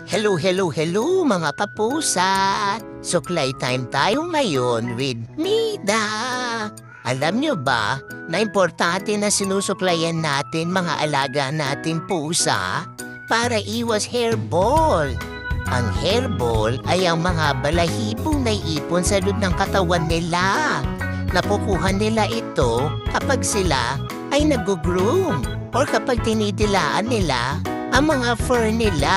Hello, hello, hello mga kapusa! Suklay time tayo ngayon with Mida! Alam nyo ba na importante na sinusuklayan natin mga alaga natin pusa para iwas hairball? Ang hairball ay ang mga balahibong naiipon sa loob ng katawan nila. Nakukuha nila ito kapag sila ay nag-groom or kapag tinidilaan nila ang mga fur nila.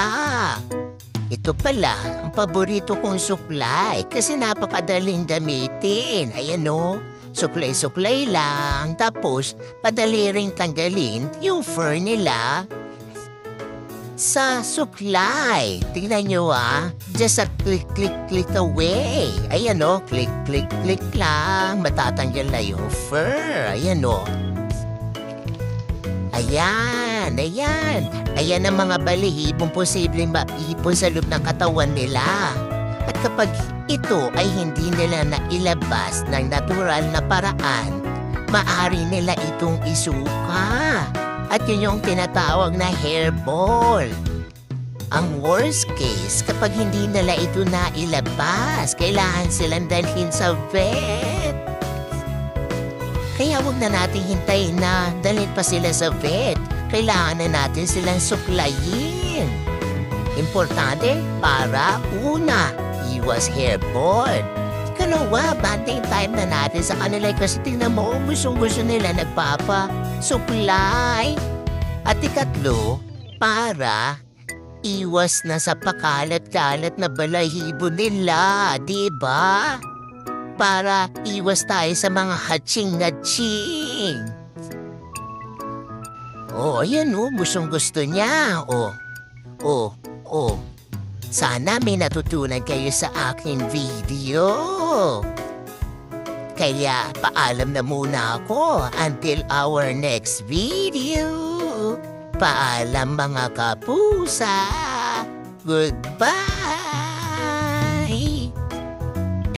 Ito pala ang paborito kong suklay kasi napakadaling gamitin. Ayan o, suklay-suklay lang tapos padali ring tanggalin yung fur nila sa suklay. Tingnan nyo just a click away. Ayan o, click lang, matatanggal na yung fur. Ayan o. Ayan. Ayan ang mga balihibong posibleng maipon sa loob ng katawan nila. At kapag ito ay hindi nila nailabas ng natural na paraan, maaari nila itong isuka. At yun yung tinatawag na hairball. Ang worst case, kapag hindi nila ito nailabas, kailangan silang dalhin sa vet. Kaya huwag na natin hintayin na dalhin pa sila sa vet. Kailangan na natin silang suklayin. Importante para una, iwas hairball. Ikalawa, banding time na natin sa kanila kasi tingnan mo, gusto nila nagpapa-suklay. At ikatlo, para iwas na sa pakalat-kalat na balahibo nila, diba? Para iwas tayo sa mga hatching-hatching. Ayan gustong-gusto niya. Sana may natutunan kayo sa aking video. Kaya paalam na muna ako until our next video. Paalam mga kapusa. Goodbye!